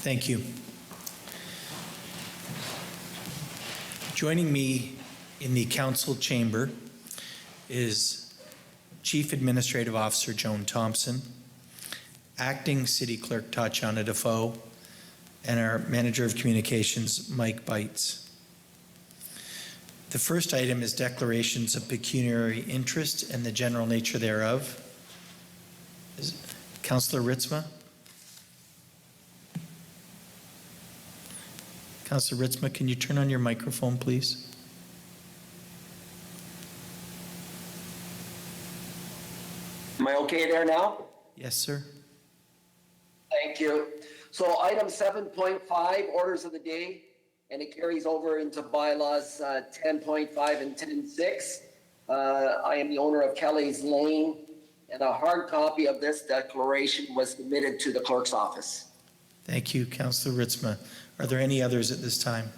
Thank you. Joining me in the council chamber is Chief Administrative Officer Joan Thompson, Acting City Clerk Tatiana Defoe, and our Manager of Communications, Mike Bites. The first item is declarations of pecuniary interest and the general nature thereof. Councillor Ritzma? Councillor Ritzma, can you turn on your microphone, please? Am I okay there now? Yes, sir. Thank you. So item 7.5, orders of the day, and it carries over into bylaws 10.5 and 10.6. I am the owner of Kelly's Lane, and a hard copy of this declaration was submitted to the clerk's office. Thank you, Councillor Ritzma. Are there any others at this time?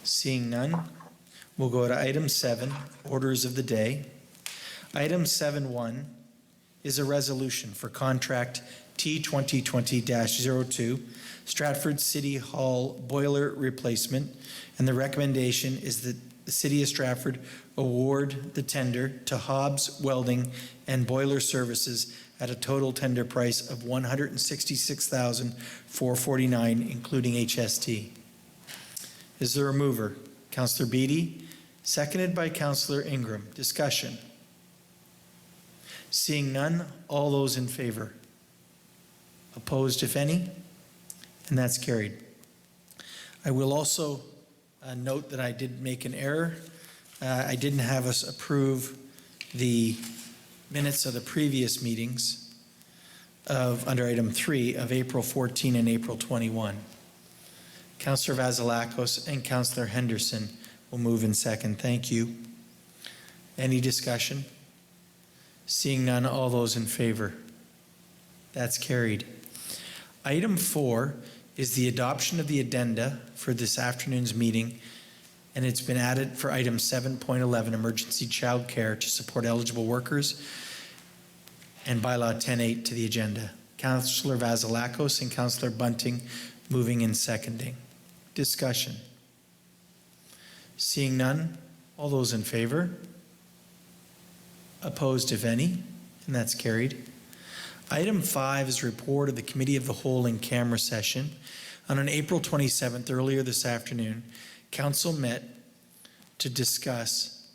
Seeing none, we'll go to item 7, orders of the day. Item 7.1 is a resolution for contract T2020-02, Stratford City Hall boiler replacement, and the recommendation is that the City of Stratford award the tender to Hobbs Welding and Boiler Services at a total tender price of $166,449, including HST. Is there a mover? Councillor Beattie, seconded by Councillor Ingram. Discussion. Seeing none, all those in favor? Opposed, if any? And that's carried. I will also note that I did make an error. I didn't have us approve the minutes of the previous meetings of under item 3 of April 14 and April 21. Councillor Vasilakos and Councillor Henderson will move in second. Thank you. Any discussion? Seeing none, all those in favor? That's carried. Item 4 is the adoption of the addenda for this afternoon's meeting, and it's been added for item 7.11, emergency child care to support eligible workers, and bylaw 10.8 to the agenda. Councillor Vasilakos and Councillor Bunting moving and seconding. Discussion. Seeing none, all those in favor? Opposed, if any? And that's carried. Item 5 is a report of the Committee of the Whole in camera session. On April 27th, earlier this afternoon, Council met to discuss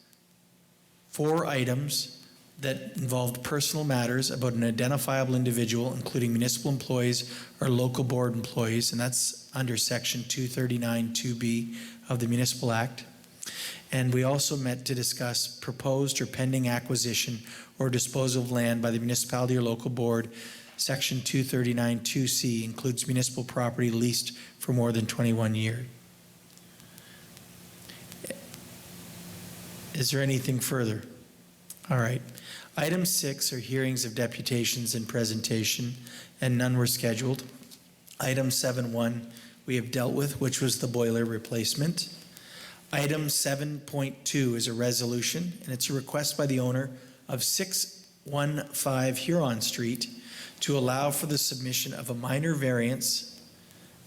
4 items that involved personal matters about an identifiable individual, including municipal employees or local board employees, and that's under Section 239(2)B of the Municipal Act. And we also met to discuss proposed or pending acquisition or disposal of land by the municipality or local board. Section 239(2)C includes municipal property leased for more than 21 years. Is there anything further? All right. Item 6 are hearings of deputations and presentation, and none were scheduled. Item 7.1 we have dealt with, which was the boiler replacement. Item 7.2 is a resolution, and it's a request by the owner of 615 Huron Street to allow for the submission of a minor variance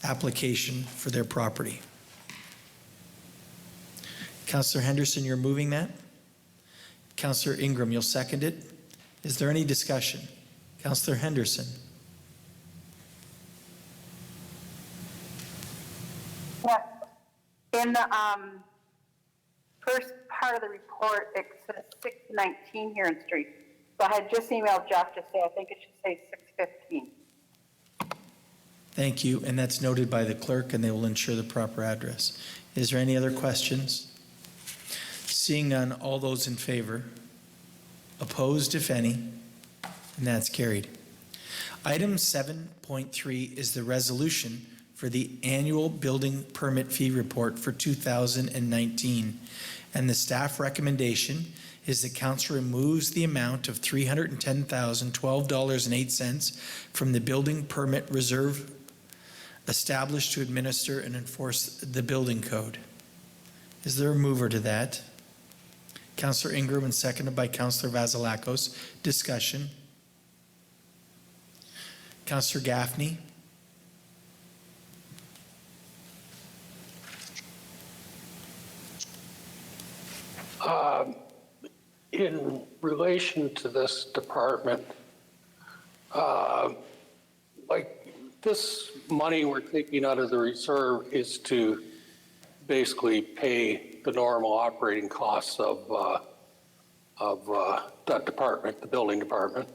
application for their property. Councillor Henderson, you're moving that? Councillor Ingram, you'll second it? Is there any discussion? Councillor Henderson. Yes. In the first part of the report, it says 619 Huron Street. So I had just emailed Jeff to say I think it should say 615. Thank you, and that's noted by the clerk, and they will ensure the proper address. Is there any other questions? Seeing none, all those in favor? Opposed, if any? And that's carried. Item 7.3 is the resolution for the annual building permit fee report for 2019. And the staff recommendation is that council removes the amount of $310,012.08 from the building permit reserve established to administer and enforce the building code. Is there a mover to that? Councillor Ingram, and seconded by Councillor Vasilakos. Discussion. Councillor Gaffney. in relation to this department, like this money we're taking out of the reserve is to basically pay the normal operating costs of that department, the building department.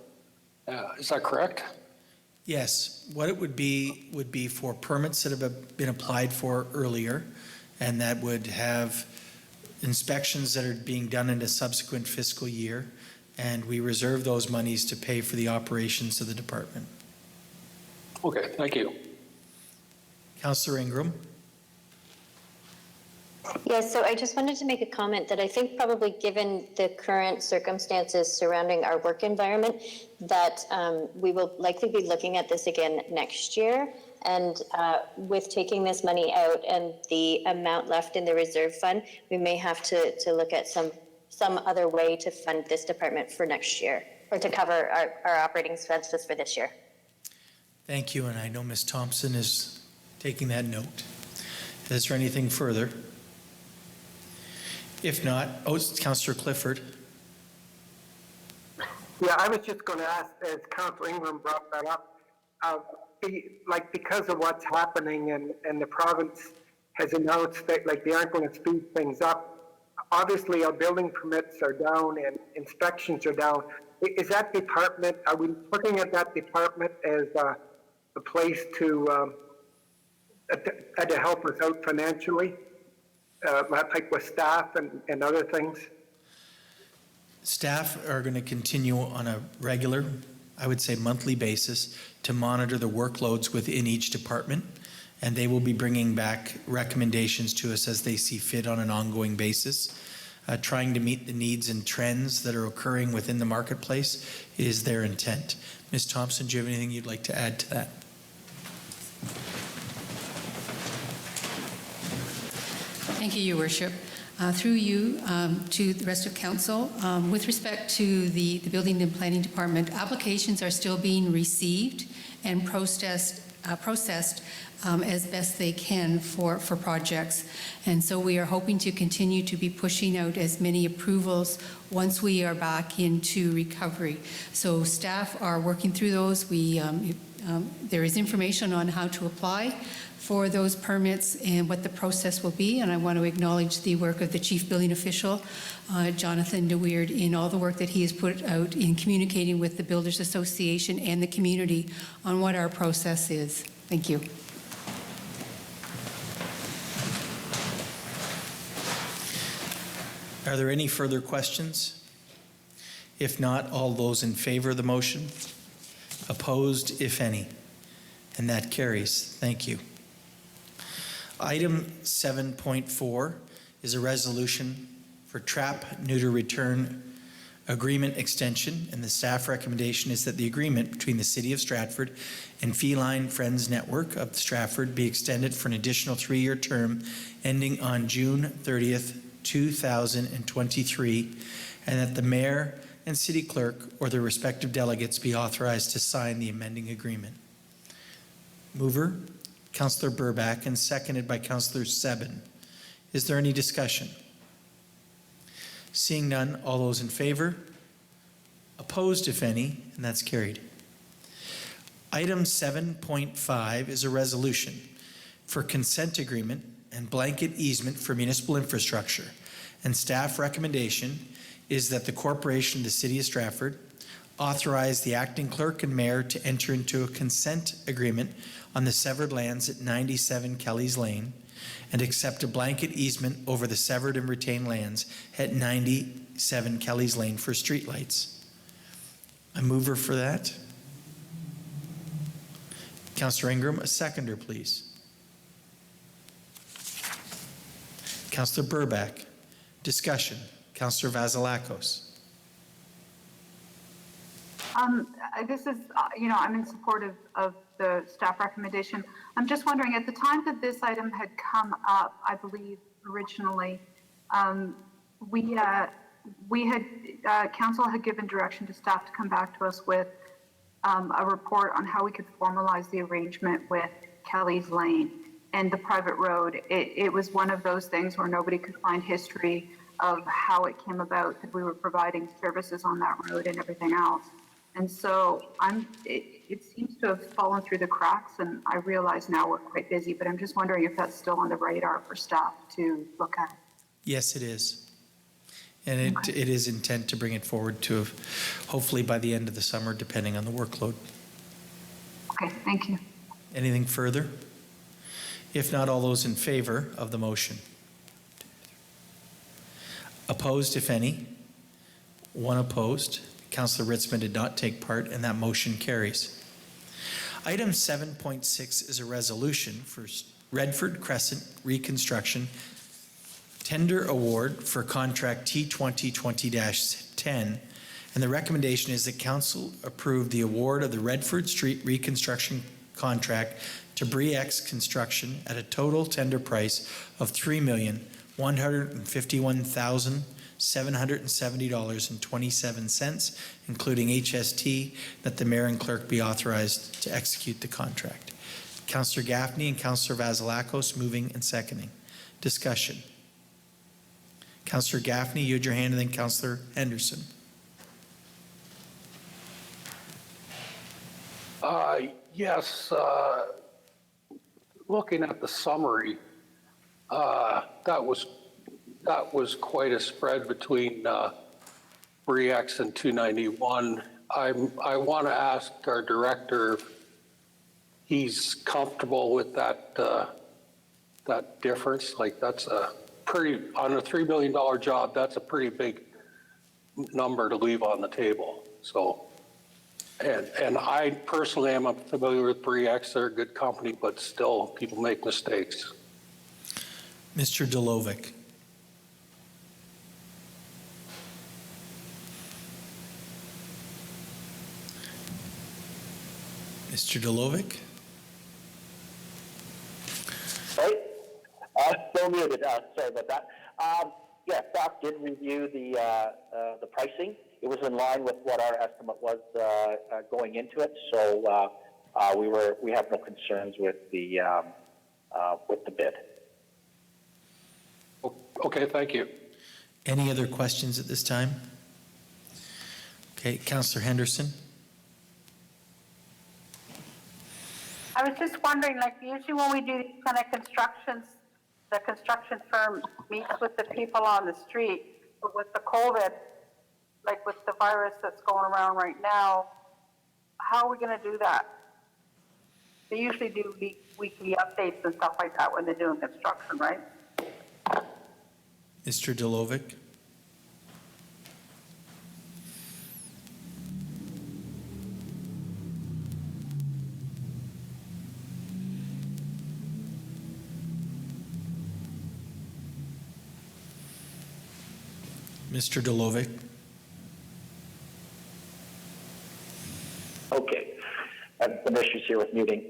Is that correct? Yes, what it would be for permits that have been applied for earlier, and that would have inspections that are being done in a subsequent fiscal year, and we reserve those monies to pay for the operations of the department. Okay, thank you. Councillor Ingram? Yes, so I just wanted to make a comment that I think probably given the current circumstances surrounding our work environment, that we will likely be looking at this again next year. And with taking this money out and the amount left in the reserve fund, we may have to look at some other way to fund this department for next year, or to cover our operating expenses for this year. Thank you, and I know Ms. Thompson is taking that note. Is there anything further? If not, Councillor Clifford. Yeah, I was just going to ask, as Councillor Ingram brought that up, because of what's happening and the province has announced that they aren't going to speed things up, obviously our building permits are down and inspections are down. Is that department, are we looking at that department as a place to help us out financially, like with staff and other things? Staff are going to continue on a regular, I would say monthly basis, to monitor the workloads within each department, and they will be bringing back recommendations to us as they see fit on an ongoing basis. Trying to meet the needs and trends that are occurring within the marketplace is their intent. Ms. Thompson, do you have anything you'd like to add to that? Thank you, Your Worship. Through you to the rest of Council, with respect to the Building and Planning Department, applications are still being received and processed as best they can for projects. And so we are hoping to continue to be pushing out as many approvals once we are back into recovery. So staff are working through those. There is information on how to apply for those permits and what the process will be. And I want to acknowledge the work of the Chief Building Official, Jonathan DeWeerd, in all the work that he has put out in communicating with the Builders Association and the community on what our process is. Thank you. Are there any further questions? If not, all those in favor of the motion? Opposed, if any? And that carries. Thank you. Item 7.4 is a resolution for trap neuter return agreement extension, and the staff recommendation is that the agreement between the City of Stratford and Feline Friends Network of Stratford be extended for an additional 3-year term ending on June 30th, 2023, and that the Mayor and City Clerk or their respective delegates be authorized to sign the amending agreement. Mover, Councillor Burback, and seconded by Councillor Sebin. Is there any discussion? Seeing none, all those in favor? Opposed, if any, and that's carried. Item 7.5 is a resolution for consent agreement and blanket easement for municipal infrastructure, and staff recommendation is that the Corporation of the City of Stratford authorize the acting clerk and mayor to enter into a consent agreement on the severed lands at 97 Kelly's Lane and accept a blanket easement over the severed and retained lands at 97 Kelly's Lane for streetlights. A mover for that? Councillor Ingram, a seconder, please. Councillor Burback, discussion. Councillor Vasilakos. This is, I'm in support of the staff recommendation. I'm just wondering, at the time that this item had come up, I believe originally, council had given direction to staff to come back to us with a report on how we could formalize the arrangement with Kelly's Lane and the private road. It was one of those things where nobody could find history of how it came about, that we were providing services on that road and everything else. And so it seems to have fallen through the cracks, and I realize now we're quite busy, but I'm just wondering if that's still on the radar for staff to look at. Yes, it is. And it is intent to bring it forward to hopefully by the end of the summer, depending on the workload. Okay, thank you. Anything further? If not, all those in favor of the motion? Opposed, if any? One opposed. Councillor Ritzman did not take part, and that motion carries. Item 7.6 is a resolution for Redford Crescent reconstruction tender award for contract T2020-10, and the recommendation is that council approve the award of the Redford Street reconstruction contract to Briex Construction at a total tender price of $3,151,770.27, including HST, that the mayor and clerk be authorized to execute the contract. Councillor Gaffney and Councillor Vasilakos moving and seconding. Discussion. Councillor Gaffney, you had your hand, and then Councillor Henderson. Yes, looking at the summary, that was quite a spread between Briex and 291. I want to ask our director if he's comfortable with that difference. Like, that's a pretty, on a $3 million job, that's a pretty big number to leave on the table. So, and I personally am familiar with Briex. They're a good company, but still people make mistakes. Mr. Delovic. Mr. Delovic? Right? Still muted. Sorry about that. Yes, staff did review the pricing. It was in line with what our estimate was going into it. So we have no concerns with the bid. Okay, thank you. Any other questions at this time? Okay, Councillor Henderson. I was just wondering, like, usually when we do these kind of constructions, the construction firm meets with the people on the street, but with the COVID, like with the virus that's going around right now, how are we going to do that? They usually do weekly updates and stuff like that when they're doing construction, right? Mr. Delovic. Mr. Delovic. Okay. I have some issues here with muting.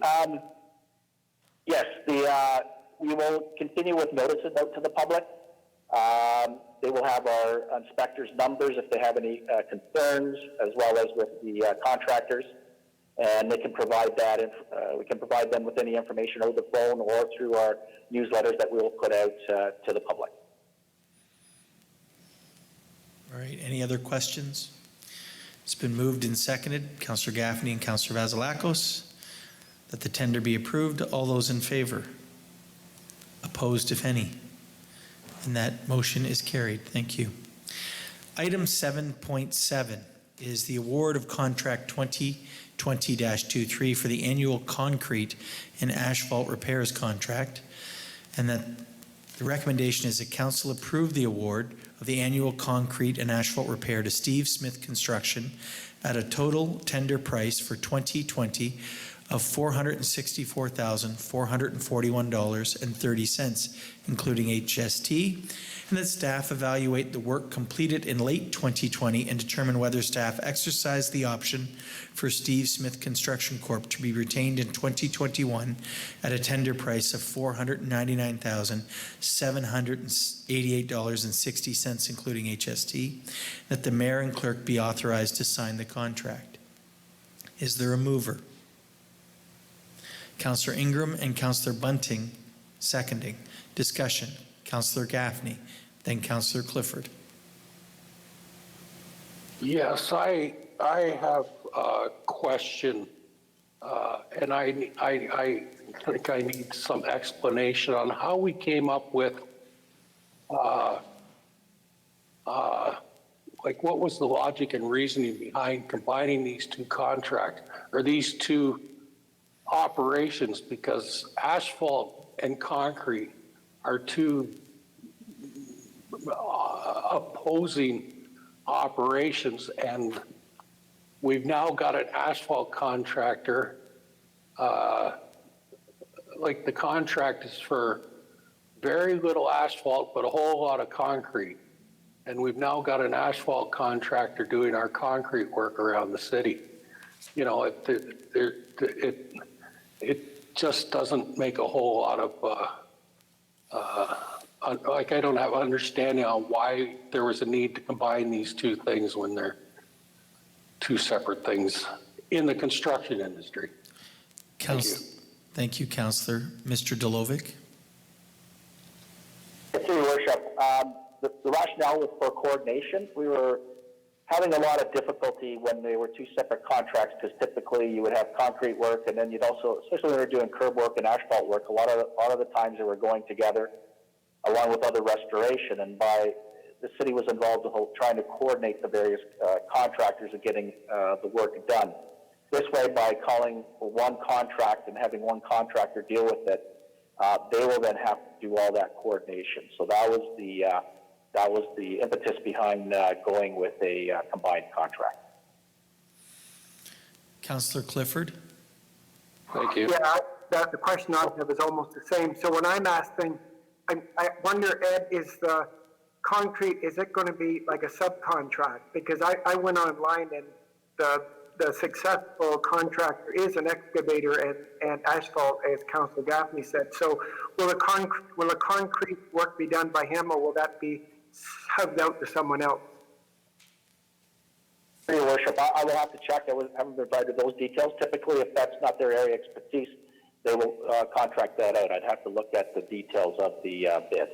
Yes, we will continue with notices out to the public. They will have our inspectors' numbers if they have any concerns, as well as with the contractors, and they can provide that. We can provide them with any information over the phone or through our newsletters that we will put out to the public. All right, any other questions? It's been moved and seconded, Councillor Gaffney and Councillor Vasilakos, that the tender be approved. All those in favor? Opposed, if any? And that motion is carried. Thank you. Item 7.7 is the award of contract 2020-23 for the annual concrete and asphalt repairs contract, and that the recommendation is that council approve the award of the annual concrete and asphalt repair to Steve Smith Construction at a total tender price for 2020 of $464,441.30, including HST, and that staff evaluate the work completed in late 2020 and determine whether staff exercise the option for Steve Smith Construction Corp. To be retained in 2021 at a tender price of $499,788.60, including HST, that the mayor and clerk be authorized to sign the contract. Is there a mover? Councillor Ingram and Councillor Bunting seconding. Discussion. Councillor Gaffney. then Councillor Clifford. Yes, I have a question, and I think I need some explanation on how we came up with, like, what was the logic and reasoning behind combining these two contracts, or these two operations, because asphalt and concrete are two opposing operations, and we've now got an asphalt contractor, like the contract is for very little asphalt but a whole lot of concrete, and we've now got an asphalt contractor doing our concrete work around the city. You know, it just doesn't make a whole lot of like, I don't have understanding on why there was a need to combine these two things when they're two separate things in the construction industry. Thank you, Councillor. Mr. Delovic. Through your worship, the rationale was for coordination. We were having a lot of difficulty when they were two separate contracts, because typically you would have concrete work, and then you'd also, especially when we were doing curb work and asphalt work, a lot of the times they were going together along with other restoration, and by the city was involved in trying to coordinate the various contractors and getting the work done. This way, by calling for one contract and having one contractor deal with it, they will then have to do all that coordination. So that was the impetus behind going with a combined contract. Councillor Clifford. Thank you. Yeah, the question I have is almost the same. So when I'm asking, I wonder, Ed, is the concrete, is it going to be like a subcontract? Because I went online and the successful contractor is an excavator and asphalt, as Councillor Gaffney said. So will the concrete work be done by him, or will that be subbed out to someone else? Your worship, I will have to check. I haven't provided those details. Typically, if that's not their area expertise, they will contract that out. I'd have to look at the details of the bid.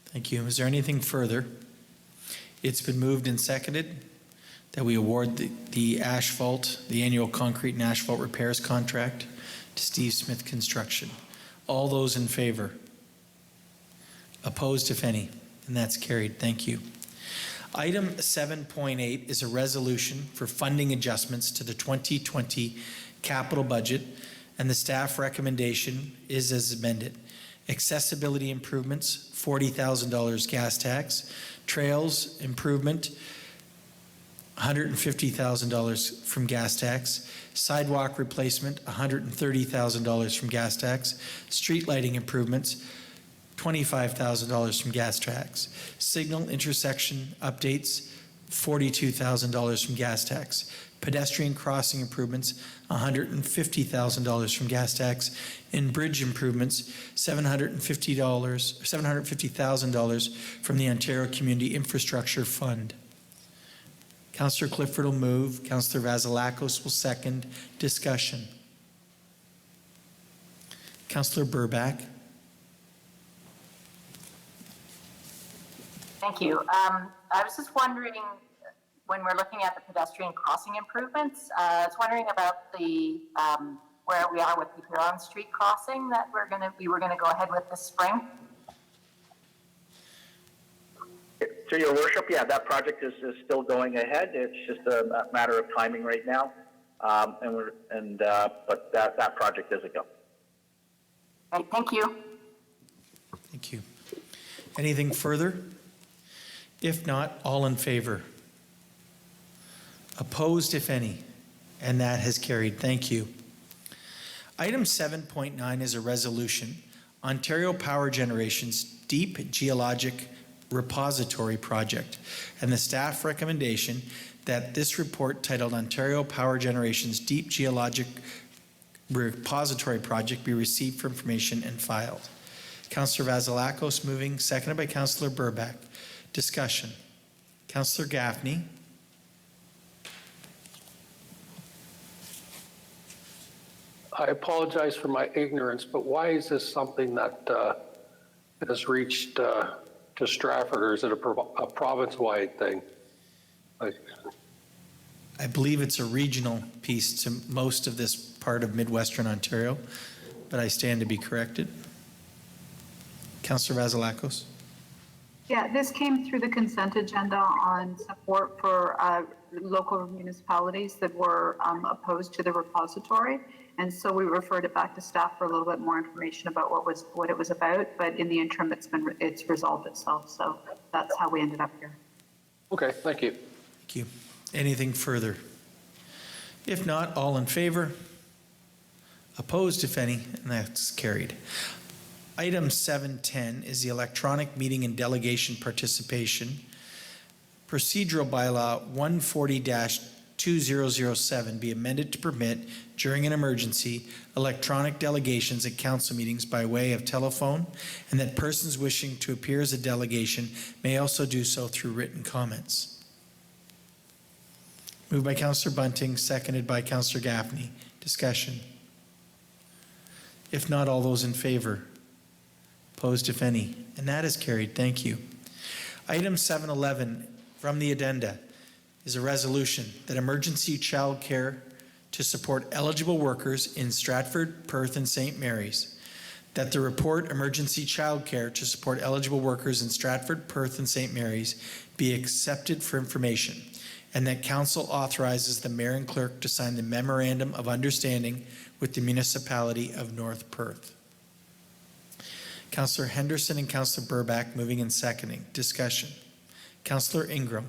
Thank you. Is there anything further? It's been moved and seconded that we award the annual concrete and asphalt repairs contract to Steve Smith Construction. All those in favor? Opposed, if any? And that's carried. Thank you. Item 7.8 is a resolution for funding adjustments to the 2020 capital budget, and the staff recommendation is as amended. Accessibility improvements, $40,000 gas tax. Trails improvement, $150,000 from gas tax. Sidewalk replacement, $130,000 from gas tax. Street lighting improvements, $25,000 from gas tax. Signal intersection updates, $42,000 from gas tax. Pedestrian crossing improvements, $150,000 from gas tax. And bridge improvements, $750,000 from the Ontario Community Infrastructure Fund. Councillor Clifford will move. Councillor Vasilakos will second. Discussion. Councillor Burback. Thank you. I was just wondering, when we're looking at the pedestrian crossing improvements, I was wondering about the where we are with the Huron Street crossing that we were gonna go ahead with this spring. To your worship, yeah, that project is still going ahead. It's just a matter of timing right now, but that project is a go. Right, thank you. Thank you. Anything further? If not, all in favor? Opposed, if any? And that has carried. Thank you. Item 7.9 is a resolution, Ontario Power Generation's Deep Geologic Repository Project, and the staff recommendation that this report titled Ontario Power Generation's Deep Geologic Repository Project be received for information and filed. Councillor Vasilakos moving, seconded by Councillor Burback. Discussion. Councillor Gaffney. I apologize for my ignorance, but why is this something that has reached to Stratford, or is it a province-wide thing? Like, I believe it's a regional piece to most of this part of Midwestern Ontario, but I stand to be corrected. Councillor Vasilakos? Yeah, this came through the consent agenda on support for local municipalities that were opposed to the repository. And so we referred it back to staff for a little bit more information about what it was about. But in the interim, it's resolved itself. So that's how we ended up here. okay, thank you. Thank you. Anything further? If not, all in favor? Opposed, if any, and that's carried. Item 710 is the electronic meeting and delegation participation. Procedural bylaw 140-2007 be amended to permit, during an emergency, electronic delegations at council meetings by way of telephone, and that persons wishing to appear as a delegation may also do so through written comments. Moved by Councillor Bunting, seconded by Councillor Gaffney. Discussion. If not, all those in favor? Opposed, if any? And that is carried. Thank you. Item 711 from the addenda is a resolution that emergency childcare to support eligible workers in Stratford, Perth, and St. Mary's. That the report emergency childcare to support eligible workers in Stratford, Perth, and St. Mary's be accepted for information, and that council authorizes the mayor and clerk to sign the memorandum of understanding with the municipality of North Perth. Councillor Henderson and Councillor Burback moving and seconding. Discussion. Councillor Ingram.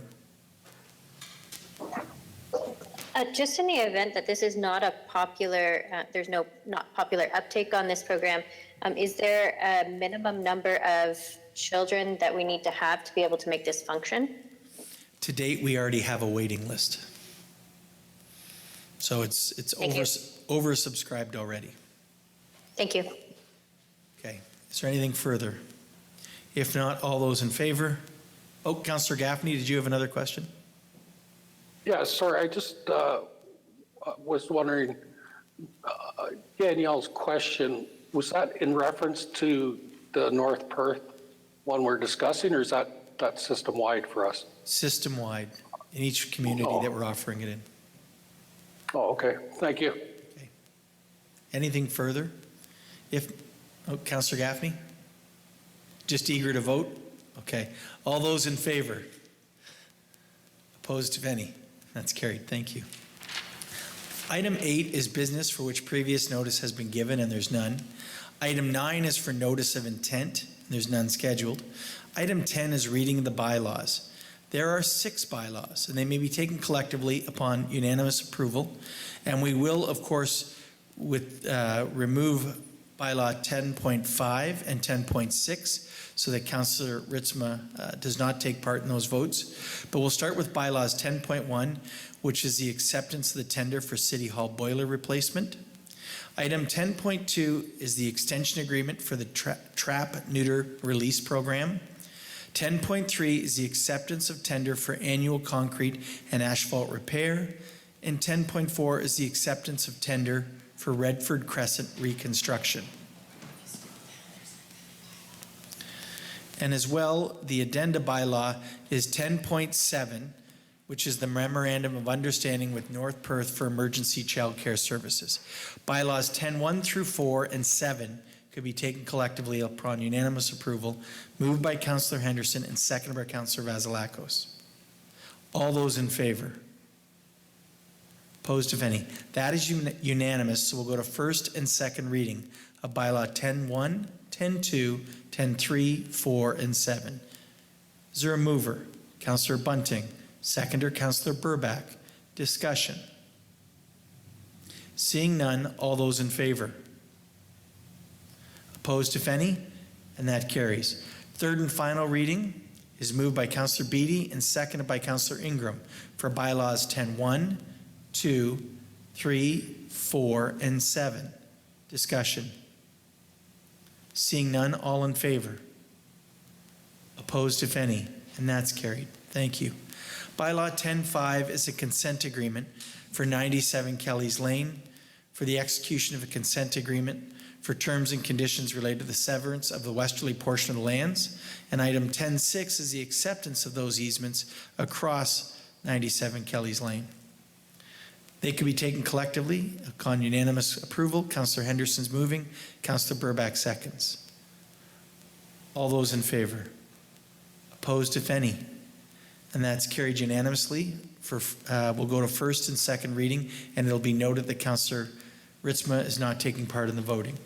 Just in the event that this is not a popular, there's not popular uptake on this program, is there a minimum number of children that we need to have to be able to make this function? To date, we already have a waiting list. So it's oversubscribed already. Thank you. Okay. Is there anything further? If not, all those in favor? Oh, Councillor Gaffney, did you have another question? Yeah, sorry, I just was wondering, Danielle's question, was that in reference to the North Perth one we're discussing, or is that system-wide for us? System-wide in each community that we're offering it in. Oh, okay, thank you. Okay. Anything further? Councillor Gaffney? Just eager to vote? Okay. All those in favor? Opposed, if any? That's carried. Thank you. Item 8 is business for which previous notice has been given, and there's none. Item 9 is for notice of intent, and there's none scheduled. Item 10 is reading of the bylaws. There are 6 bylaws, and they may be taken collectively upon unanimous approval. And we will, of course, remove bylaw 10.5 and 10.6 so that Councillor Ritzma does not take part in those votes. But we'll start with bylaws 10.1, which is the acceptance of the tender for City Hall boiler replacement. Item 10.2 is the extension agreement for the trap neuter release program. 10.3 is the acceptance of tender for annual concrete and asphalt repair. And 10.4 is the acceptance of tender for Redford Crescent reconstruction. And as well, the addenda bylaw is 10.7, which is the memorandum of understanding with North Perth for emergency child care services. Bylaws 10.1 through 4 and 7 could be taken collectively upon unanimous approval, moved by Councillor Henderson and seconded by Councillor Vasilakos. All those in favor? Opposed, if any? That is unanimous, so we'll go to first and second reading of bylaw 10.1, 10.2, 10.3, 4, and 7. Is there a mover? Councillor Bunting. Seconder, Councillor Burback. Discussion. Seeing none, all those in favor? Opposed, if any? And that carries. Third and final reading is moved by Councillor Beattie and seconded by Councillor Ingram for bylaws 10.1, 2, 3, 4, and 7. Discussion. Seeing none, all in favor? Opposed, if any? And that's carried. Thank you. Bylaw 10.5 is a consent agreement for 97 Kelly's Lane for the execution of a consent agreement for terms and conditions related to the severance of the westerly portion of the lands. And item 10.6 is the acceptance of those easements across 97 Kelly's Lane. They can be taken collectively upon unanimous approval. Councillor Henderson's moving, Councillor Burback seconds. All those in favor? Opposed, if any? And that's carried unanimously. We'll go to first and second reading, and it'll be noted that Councillor Ritzma is not taking part in the voting.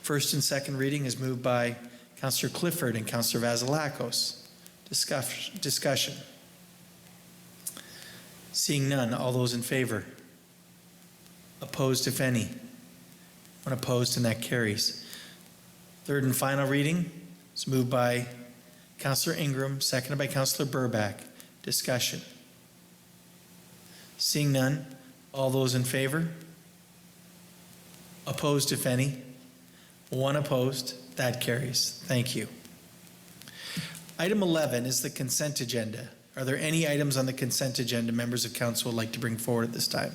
First and second reading is moved by Councillor Clifford and Councillor Vasilakos. Discussion. Seeing none, all those in favor? Opposed, if any? One opposed, and that carries. Third and final reading is moved by Councillor Ingram, seconded by Councillor Burback. Discussion. Seeing none, all those in favor? Opposed, if any? One opposed. That carries. Thank you. Item 11 is the consent agenda. Are there any items on the consent agenda members of council would like to bring forward at this time?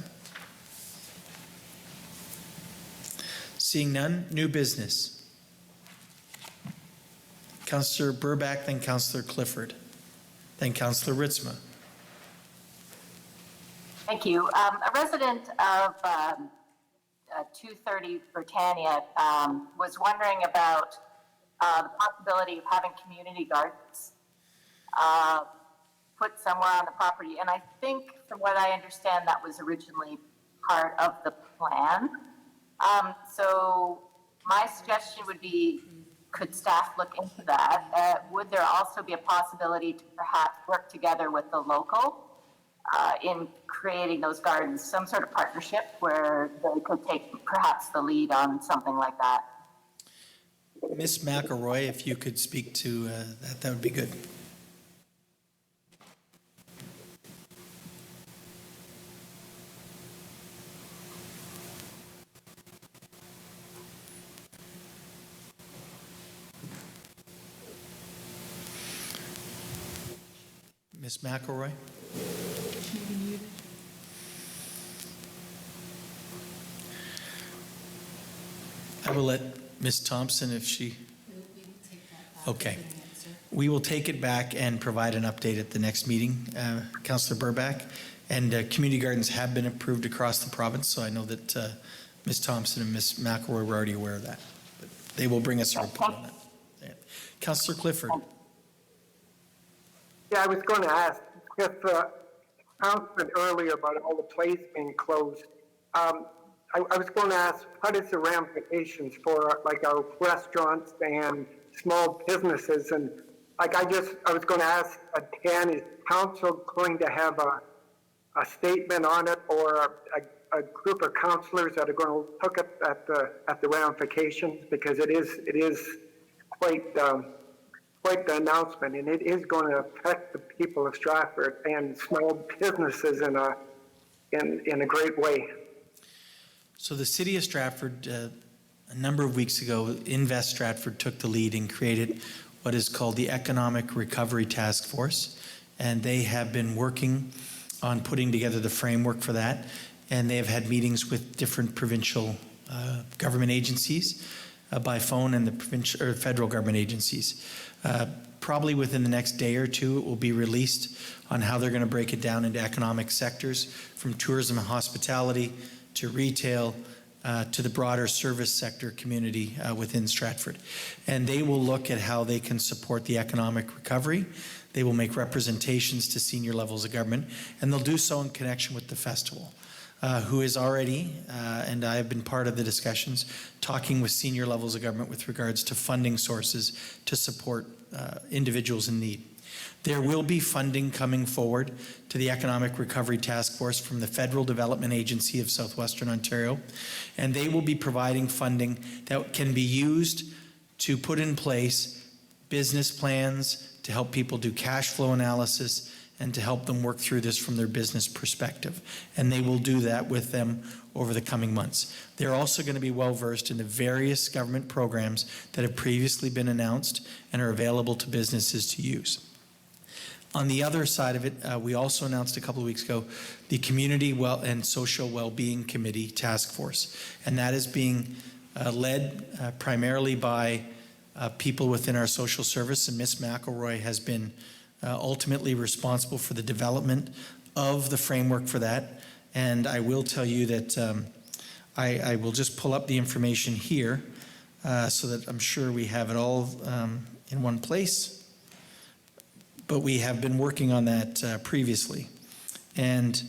Seeing none, new business. Councillor Burback, then Councillor Clifford, then Councillor Ritzma. Thank you. A resident of 230 Britannia was wondering about the possibility of having community gardens put somewhere on the property. And I think, from what I understand, that was originally part of the plan. So my suggestion would be, could staff look into that? Would there also be a possibility to perhaps work together with the local in creating those gardens, some sort of partnership where they could take perhaps the lead on something like that? Ms. McElroy, if you could speak to that would be good. Ms. McElroy? I will let Ms. Thompson, if she... Okay. We will take it back and provide an update at the next meeting, Councillor Burback. And community gardens have been approved across the province, so I know that Ms. Thompson and Ms. McElroy were already aware of that. But they will bring us a report on that. Yeah. Councillor Clifford. Yeah, I was going to ask, with the announcement earlier about all the places being closed, I was going to ask, what is the ramifications for like our restaurants and small businesses? And like I was going to ask, Dan, is council going to have a statement on it, or a group of councillors that are going to look at the ramifications? Because it is quite the announcement, and it is going to affect the people of Stratford and small businesses in a great way. So the City of Stratford, a number of weeks ago, Invest Stratford took the lead and created what is called the Economic Recovery Task Force, and they have been working on putting together the framework for that, and they have had meetings with different provincial government agencies by phone, and the provincial or federal government agencies. Probably within the next day or two, it will be released on how they're going to break it down into economic sectors, from tourism and hospitality to retail to the broader service sector community within Stratford. And they will look at how they can support the economic recovery. They will make representations to senior levels of government, and they'll do so in connection with the festival. Who is already, and I have been part of the discussions, talking with senior levels of government with regards to funding sources to support individuals in need. There will be funding coming forward to the Economic Recovery Task Force from the Federal Development Agency of Southwestern Ontario, and they will be providing funding that can be used to put in place business plans to help people do cash flow analysis and to help them work through this from their business perspective. And they will do that with them over the coming months. They're also going to be well versed in the various government programs that have previously been announced and are available to businesses to use. On the other side of it, we also announced a couple of weeks ago the Community and Social Wellbeing Committee Task Force, and that is being led primarily by people within our social service, and Ms. McElroy has been ultimately responsible for the development of the framework for that. And I will tell you that I will just pull up the information here so that I'm sure we have it all in one place. But we have been working on that previously. And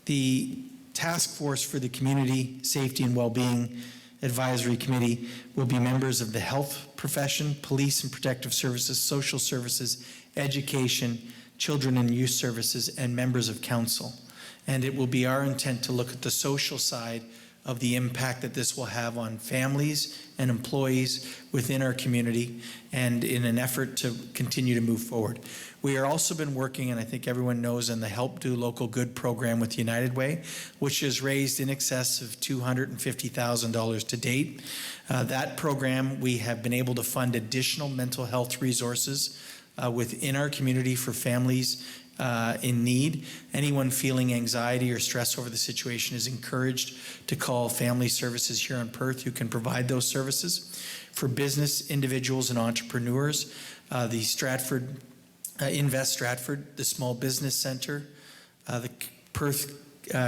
the Task Force for the Community Safety and Wellbeing Advisory Committee will be members of the health profession, police and protective services, social services, education, children and youth services, and members of council. And it will be our intent to look at the social side of the impact that this will have on families and employees within our community, and in an effort to continue to move forward. We are also been working, and I think everyone knows, on the Help Do Local Good program with United Way, which has raised in excess of $250,000 to date. That program, we have been able to fund additional mental health resources within our community for families in need. Anyone feeling anxiety or stress over the situation is encouraged to call Family Services here in Perth, who can provide those services. For business individuals and entrepreneurs, the Stratford, Invest Stratford, the Small Business Center, the Perth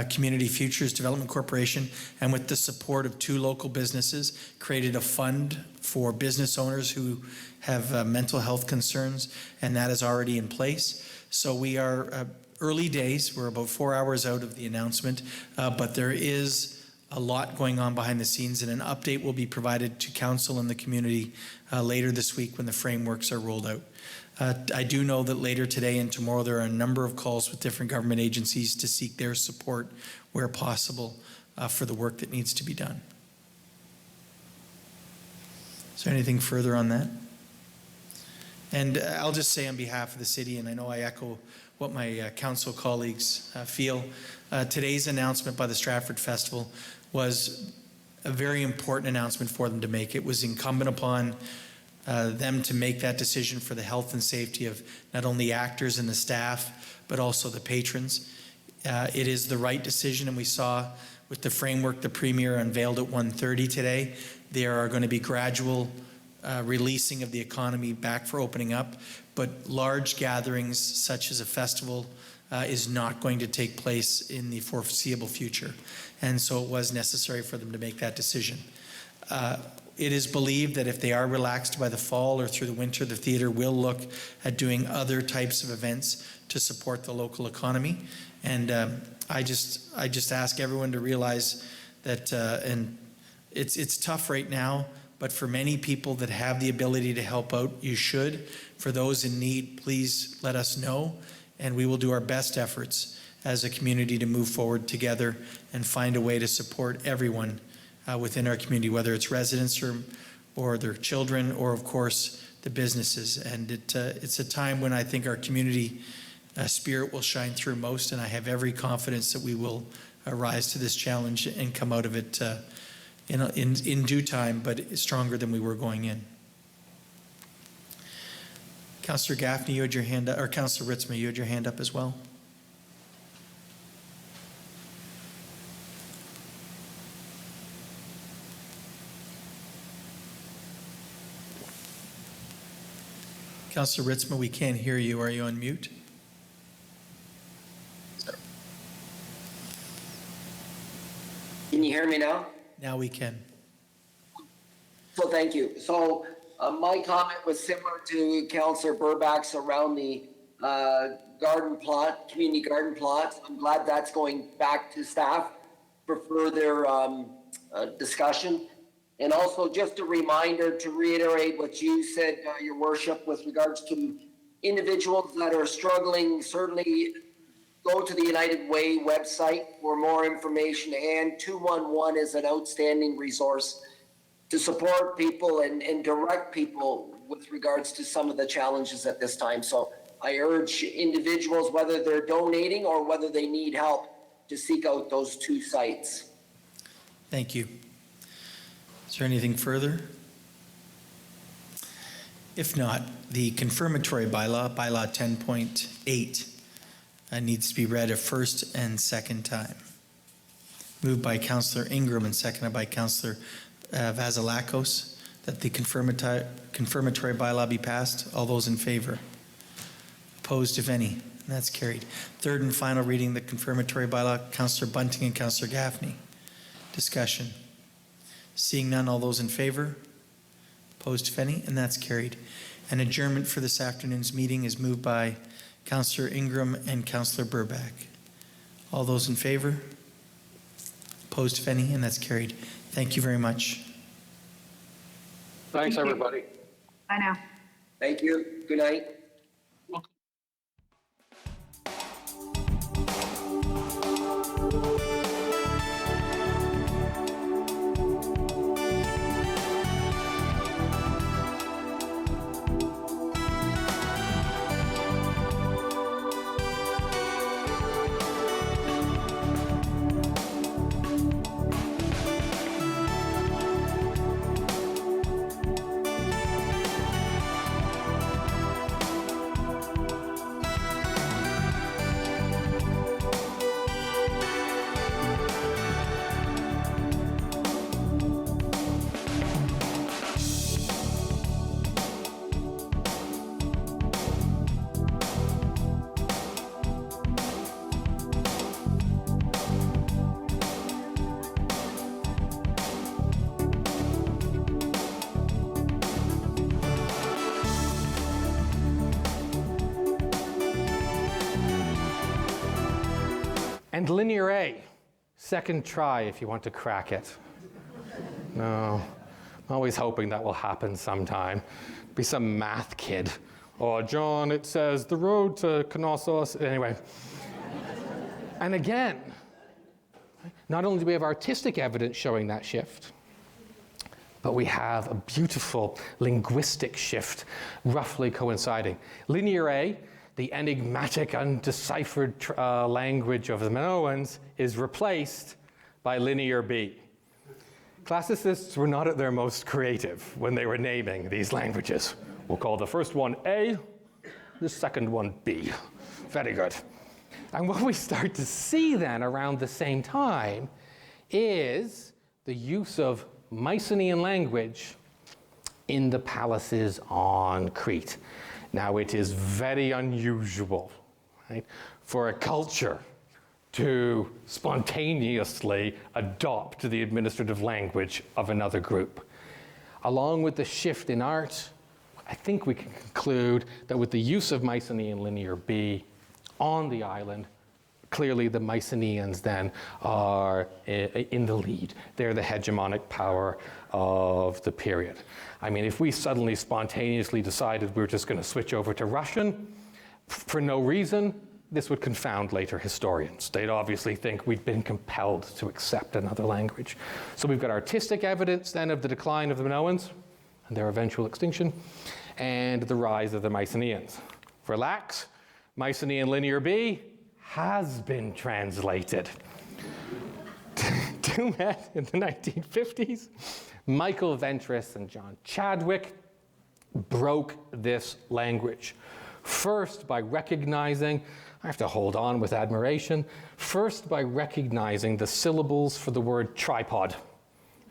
Community Futures Development Corporation, and with the support of 2 local businesses, created a fund for business owners who have mental health concerns, and that is already in place. So we are early days. We're about 4 hours out of the announcement, but there is a lot going on behind the scenes, and an update will be provided to council and the community later this week when the frameworks are rolled out. I do know that later today and tomorrow there are a number of calls with different government agencies to seek their support where possible for the work that needs to be done. Is there anything further on that? And I'll just say on behalf of the city, and I know I echo what my council colleagues feel, today's announcement by the Stratford Festival was a very important announcement for them to make. It was incumbent upon them to make that decision for the health and safety of not only actors and the staff, but also the patrons. It is the right decision, and we saw with the framework the Premier unveiled at 1:30 today, there are going to be gradual releasing of the economy back for opening up, but large gatherings such as a festival is not going to take place in the foreseeable future. And so it was necessary for them to make that decision. It is believed that if they are relaxed by the fall or through the winter, the theatre will look at doing other types of events to support the local economy. And I just ask everyone to realize that, and it's tough right now, but for many people that have the ability to help out, you should. For those in need, please let us know, and we will do our best efforts as a community to move forward together and find a way to support everyone within our community, whether it's residents or their children, or of course the businesses. And it's a time when I think our community spirit will shine through most, and I have every confidence that we will rise to this challenge and come out of it in due time, but stronger than we were going in. Councillor Gaffney, you had your hand up, or Councillor Ritzma, you had your hand up as well. Councillor Ritzma, we can't hear you. Are you on mute? Can you hear me now? Now we can. So thank you. So my comment was similar to Councillor Burbach's around the garden plot, community garden plot. I'm glad that's going back to staff for further discussion. And also just a reminder to reiterate what you said, Your Worship, with regards to individuals that are struggling. Certainly go to the United Way website for more information, and 211 is an outstanding resource to support people and direct people with regards to some of the challenges at this time. So I urge individuals, whether they're donating or whether they need help, to seek out those 2 sites. Thank you. Is there anything further? If not, the confirmatory bylaw, bylaw 10.8, needs to be read a first and second time. Moved by Councillor Ingram and seconded by Councillor Vasilakos, that the confirmatory bylaw be passed. All those in favor? Opposed, if any? And that's carried. Third and final reading, the confirmatory bylaw, Councillor Bunting and Councillor Gaffney. Discussion. Seeing none, all those in favor? Opposed, if any? And that's carried. An adjournment for this afternoon's meeting is moved by Councillor Ingram and Councillor Burback. All those in favor? Opposed, if any? And that's carried. Thank you very much. Thanks, everybody. I know. Thank you. Good night. And linear A, second try if you want to crack it. No, I'm always hoping that will happen sometime. Be some math kid. Oh, John, it says the road to Knossos. Anyway. And again, not only do we have artistic evidence showing that shift, but we have a beautiful linguistic shift roughly coinciding. Linear A, the enigmatic, undeciphered language of the Minoans, is replaced by linear B. Classicists were not at their most creative when they were naming these languages. We'll call the first one A, the second one B. Very good. And what we start to see then around the same time is the use of Mycenaean language in the palaces on Crete. Now, it is very unusual, right, for a culture to spontaneously adopt the administrative language of another group. Along with the shift in art, I think we can conclude that with the use of Mycenaean linear B on the island, clearly the Mycenaeans then are in the lead. They're the hegemonic power of the period. I mean, if we suddenly spontaneously decided we were just going to switch over to Russian for no reason, this would confound later historians. They'd obviously think we'd been compelled to accept another language. So we've got artistic evidence then of the decline of the Minoans and their eventual extinction, and the rise of the Mycenaeans. Relax, Mycenaean linear B has been translated. Two men in the 1950s, Michael Ventris and John Chadwick, broke this language. First, by recognizing, I have to hold on with admiration, first by recognizing the syllables for the word tripod.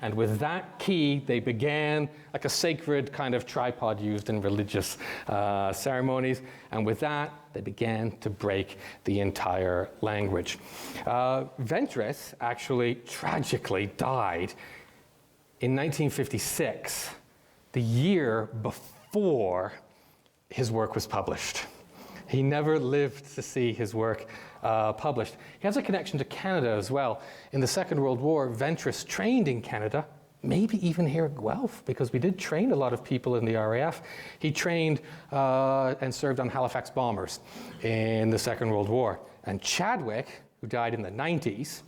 And with that key, they began, like a sacred kind of tripod used in religious ceremonies, and with that, they began to break the entire language. Ventris actually tragically died in 1956, the year before his work was published. He never lived to see his work published. He has a connection to Canada as well. In the Second World War, Ventris trained in Canada, maybe even here at Guelph, because we did train a lot of people in the RAF. He trained and served on Halifax bombers in the Second World War. And Chadwick, who died in the 90s,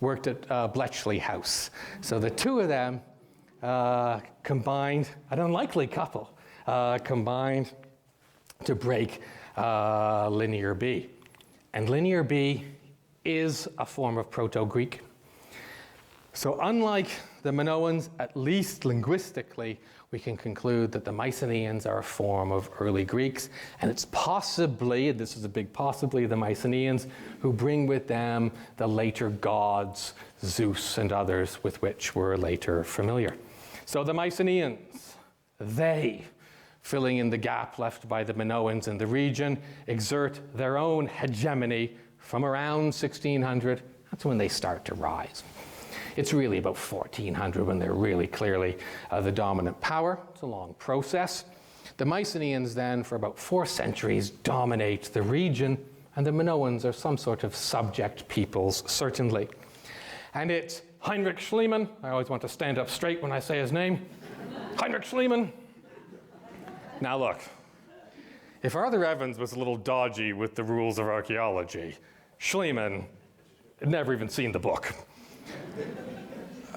worked at Bletchley House. So the two of them combined, an unlikely couple, combined to break linear B. And linear B is a form of Proto-Greek. So unlike the Minoans, at least linguistically, we can conclude that the Mycenaeans are a form of early Greeks, and it's possibly, and this is a big possibly, the Mycenaeans who bring with them the later gods, Zeus and others with which we're later familiar. So the Mycenaeans, they, filling in the gap left by the Minoans in the region, exert their own hegemony from around 1600. That's when they start to rise. It's really about 1400 when they're really clearly the dominant power. It's a long process. The Mycenaeans then, for about 4 centuries, dominate the region, and the Minoans are some sort of subject peoples, certainly. And it's Heinrich Schliemann. I always want to stand up straight when I say his name. Heinrich Schliemann. Now look, if Arthur Evans was a little dodgy with the rules of archaeology, Schliemann had never even seen the book.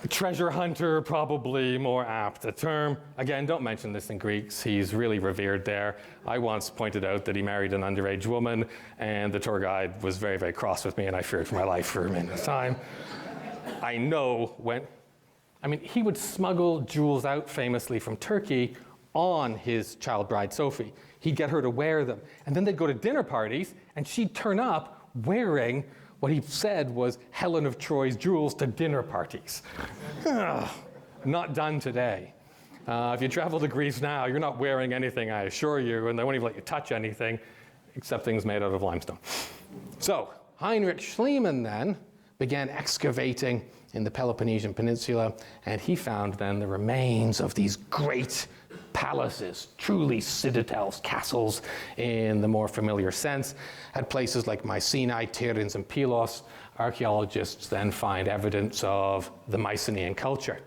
Treasure hunter, probably more apt a term. Again, don't mention this in Greeks. He's really revered there. I once pointed out that he married an underage woman, and the tour guide was very, very cross with me, and I feared for my life for a minute at a time. I know he would smuggle jewels out famously from Turkey on his child bride, Sophie. He'd get her to wear them. And then they'd go to dinner parties, and she'd turn up wearing what he said was Helen of Troy's jewels to dinner parties. Not done today. If you travel to Greece now, you're not wearing anything, I assure you, and they won't even let you touch anything except things made out of limestone. So Heinrich Schliemann then began excavating in the Peloponnesian Peninsula, and he found then the remains of these great palaces, truly citadels, castles in the more familiar sense, at places like Mycenae, Tiryns, and Pylos. Archaeologists then find evidence of the Mycenaean culture.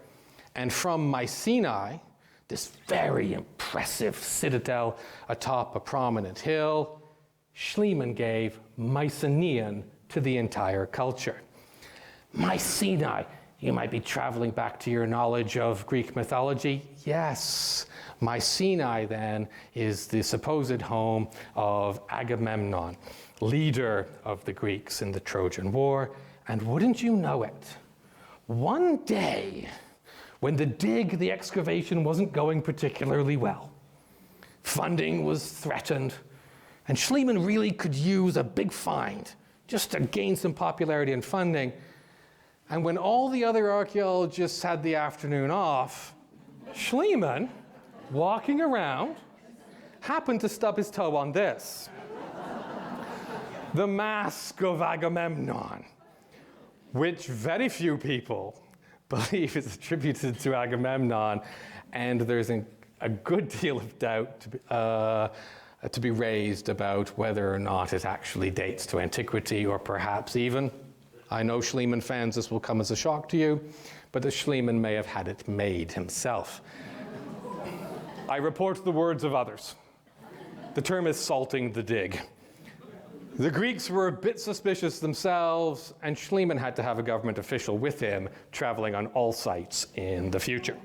And from Mycenae, this very impressive citadel atop a prominent hill, Schliemann gave Mycenaean to the entire culture. Mycenae, you might be traveling back to your knowledge of Greek mythology. Yes, Mycenae then is the supposed home of Agamemnon, leader of the Greeks in the Trojan War. And wouldn't you know it, one day when the excavation wasn't going particularly well, funding was threatened, and Schliemann really could use a big find just to gain some popularity and funding. And when all the other archaeologists had the afternoon off, Schliemann, walking around, happened to stub his toe on this. The Mask of Agamemnon, which very few people believe is attributed to Agamemnon, and there's a good deal of doubt to be raised about whether or not it actually dates to antiquity, or perhaps even, I know Schliemann fans, this will come as a shock to you, but the Schliemann may have had it made himself. I report the words of others. The term is salting the dig. The Greeks were a bit suspicious themselves, and Schliemann had to have a government official with him traveling on all sites in the future.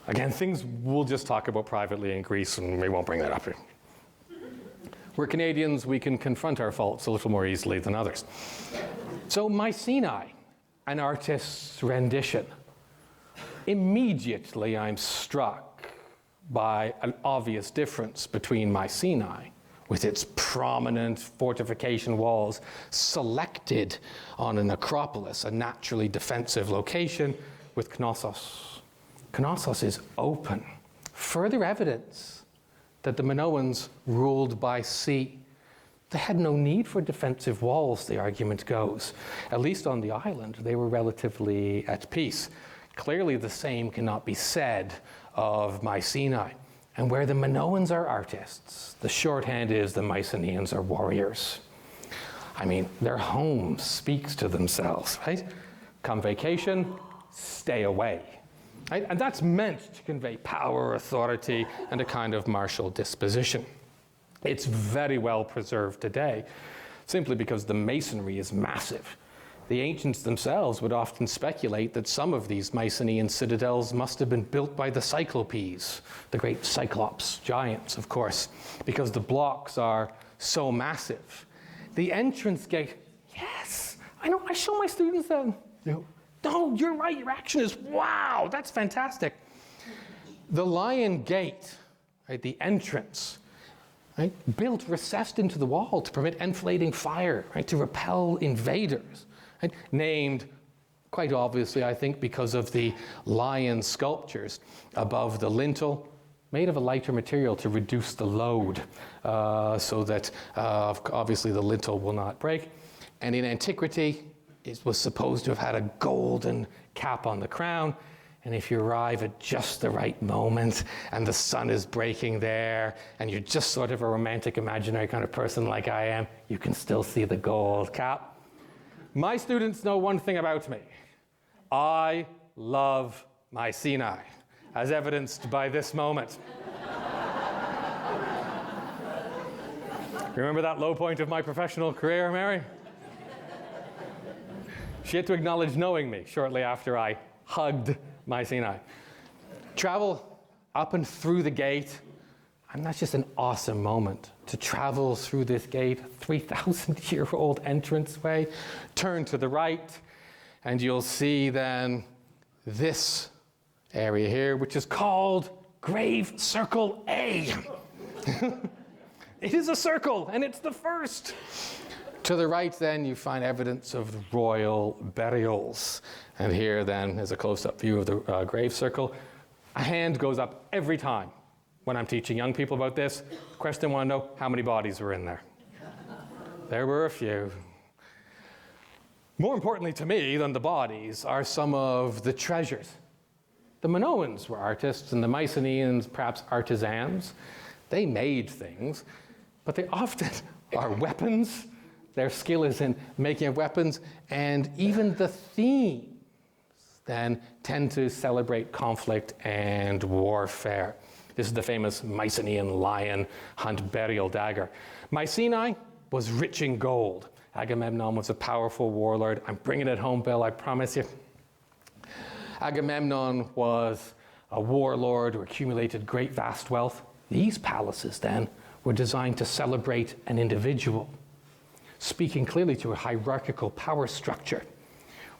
Again, things we'll just talk about privately in Greece, and we won't bring that up here. We're Canadians, we can confront our faults a little more easily than others. So Mycenae, an artist's rendition. Immediately I'm struck by an obvious difference between Mycenae, with its prominent fortification walls selected on an acropolis, a naturally defensive location, with Knossos. Knossos is open. Further evidence that the Minoans ruled by sea. They had no need for defensive walls, the argument goes. At least on the island, they were relatively at peace. Clearly, the same cannot be said of Mycenae. And where the Minoans are artists, the shorthand is the Mycenaeans are warriors. I mean, their home speaks to themselves, right? Come vacation, stay away. Right? And that's meant to convey power, authority, and a kind of martial disposition. It's very well preserved today, simply because the masonry is massive. The ancients themselves would often speculate that some of these Mycenaean citadels must have been built by the Cyclopes, the great Cyclops giants, of course, because the blocks are so massive. The entrance gate, yes, I know, I show my students that. You go, no, you're right, your action is, wow, that's fantastic. The Lion Gate, right, the entrance, right, built recessed into the wall to permit enflating fire, right, to repel invaders, right, named quite obviously, I think, because of the lion sculptures above the lintel, made of a lighter material to reduce the load so that obviously the lintel will not break. And in antiquity, it was supposed to have had a golden cap on the crown. And if you arrive at just the right moment and the sun is breaking there and you're just sort of a romantic, imaginary kind of person like I am, you can still see the gold cap. My students know one thing about me. I love Mycenae, as evidenced by this moment. Remember that low point of my professional career, Mary? She had to acknowledge knowing me shortly after I hugged Mycenae. Travel up and through the gate, and that's just an awesome moment to travel through this gate, 3,000-year-old entranceway, turn to the right, and you'll see then this area here, which is called Grave Circle A. It is a circle, and it's the first. To the right, then, you find evidence of royal burials. And here, then, is a close-up view of the grave circle. A hand goes up every time when I'm teaching young people about this. The question I want to know, how many bodies were in there? There were a few. More importantly to me than the bodies are some of the treasures. The Minoans were artists, and the Mycenaeans perhaps artisans. They made things, but they often are weapons. Their skill is in making of weapons, and even the themes then tend to celebrate conflict and warfare. This is the famous Mycenaean lion hunt burial dagger. Mycenae was rich in gold. Agamemnon was a powerful warlord. I'm bringing it home, Bill, I promise you. Agamemnon was a warlord who accumulated great vast wealth. These palaces then were designed to celebrate an individual, speaking clearly to a hierarchical power structure.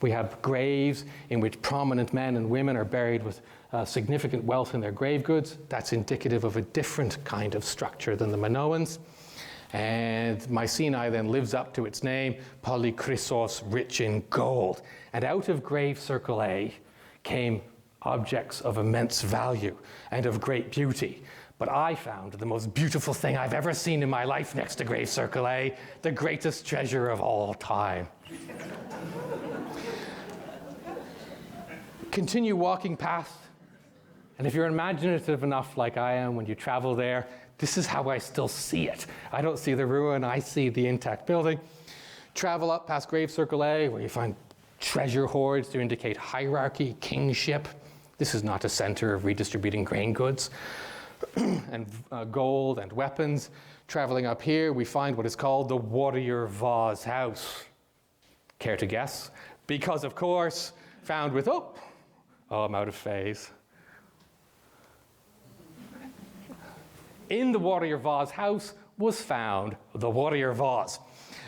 We have graves in which prominent men and women are buried with significant wealth in their grave goods. That's indicative of a different kind of structure than the Minoans. And Mycenae then lives up to its name, Polychrysos, rich in gold. And out of Grave Circle A came objects of immense value and of great beauty. But I found the most beautiful thing I've ever seen in my life next to Grave Circle A, the greatest treasure of all time. Continue walking past, and if you're imaginative enough like I am when you travel there, this is how I still see it. I don't see the ruin, I see the intact building. Travel up past Grave Circle A, where you find treasure hoards to indicate hierarchy, kingship. This is not a center of redistributing grain goods and gold and weapons. Traveling up here, we find what is called the Warrior Vase House. Care to guess? Because, of course, found with, oh, I'm out of phase. In the Warrior Vase House was found the warrior vase.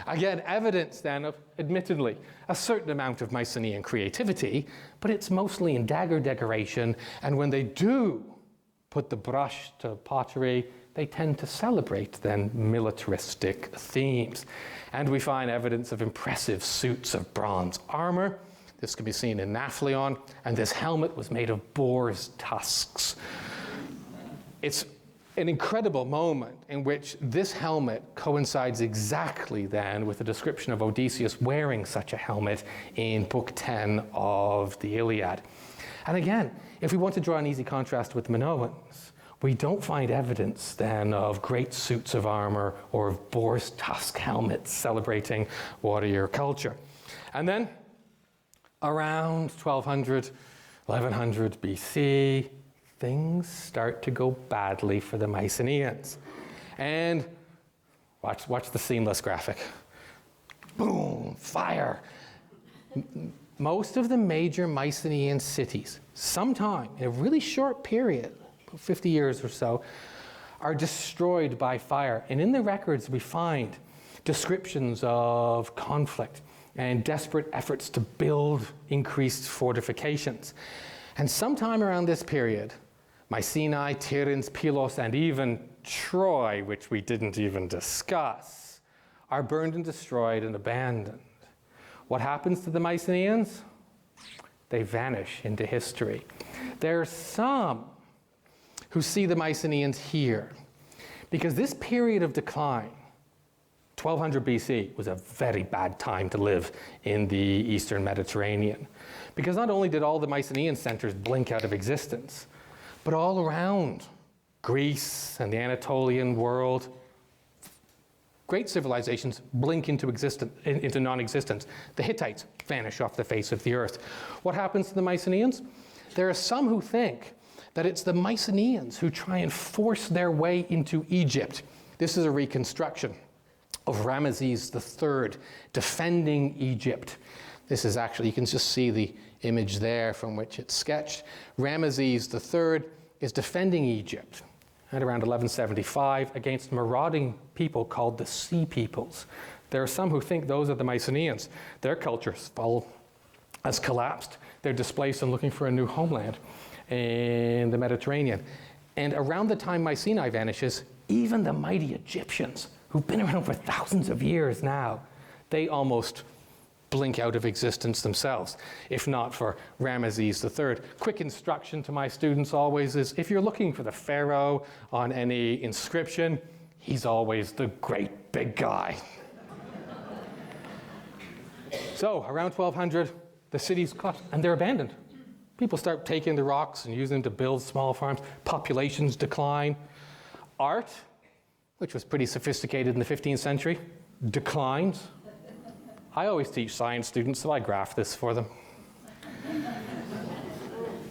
Again, evidence then of, admittedly, a certain amount of Mycenaean creativity, but it's mostly in dagger decoration, and when they do put the brush to pottery, they tend to celebrate then militaristic themes. And we find evidence of impressive suits of bronze armor. This can be seen in Naphtalion, and this helmet was made of boar's tusks. It's an incredible moment in which this helmet coincides exactly then with the description of Odysseus wearing such a helmet in Book 10 of the Iliad. And again, if we want to draw an easy contrast with the Minoans, we don't find evidence then of great suits of armor or of boar's tusk helmets celebrating warrior culture. And then around 1200, 1100 BC, things start to go badly for the Mycenaeans. And watch the seamless graphic. Boom, fire. Most of the major Mycenaean cities, sometime in a really short period, 50 years or so, are destroyed by fire. And in the records we find descriptions of conflict and desperate efforts to build increased fortifications. And sometime around this period, Mycenae, Tiryns, Pylos, and even Troy, which we didn't even discuss, are burned and destroyed and abandoned. What happens to the Mycenaeans? They vanish into history. There are some who see the Mycenaeans here, because this period of decline, 1200 BC, was a very bad time to live in the Eastern Mediterranean, because not only did all the Mycenaean centers blink out of existence, but all around Greece and the Anatolian world, great civilizations blink into non-existence. The Hittites vanish off the face of the earth. What happens to the Mycenaeans? There are some who think that it's the Mycenaeans who try and force their way into Egypt. This is a reconstruction of Ramesses III defending Egypt. This is actually, you can just see the image there from which it's sketched. Ramesses III is defending Egypt at around 1175 against marauding people called the Sea Peoples. There are some who think those are the Mycenaeans. Their culture has collapsed. They're displaced and looking for a new homeland in the Mediterranean. And around the time Mycenae vanishes, even the mighty Egyptians, who've been around for thousands of years now, they almost blink out of existence themselves, if not for Ramesses III. Quick instruction to my students always is, if you're looking for the pharaoh on any inscription, he's always the great big guy. So around 1200, the city's collapsed, and they're abandoned. People start taking the rocks and using them to build small farms. Populations decline. Art, which was pretty sophisticated in the 15th century, declines. I always teach science students, so I graph this for them.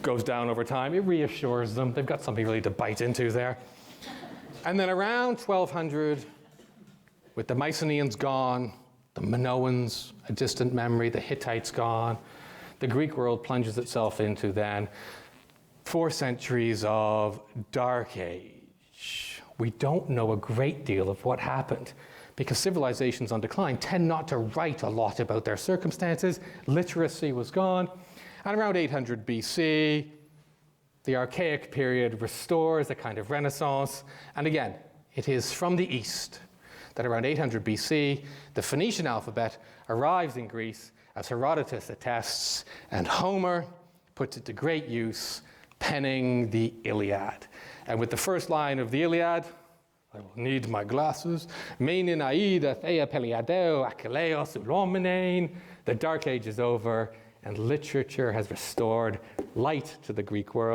Goes down over time. It reassures them. They've got something really to bite into there. And then around 1200, with the Mycenaeans gone, the Minoans, a distant memory, the Hittites gone, the Greek world plunges itself into then 4 centuries of Dark Age. We don't know a great deal of what happened, because civilizations on decline tend not to write a lot about their circumstances. Literacy was gone. And around 800 BC, the Archaic period restores a kind of renaissance. And again, it is from the east that around 800 BC, the Phoenician alphabet arrives in Greece, as Herodotus attests, and Homer puts it to great use, penning the Iliad. And with the first line of the Iliad, I will need my glasses. Menin aida thea peliadeo achilleos ulomenein. The Dark Age is over, and literature has restored light to the Greek world.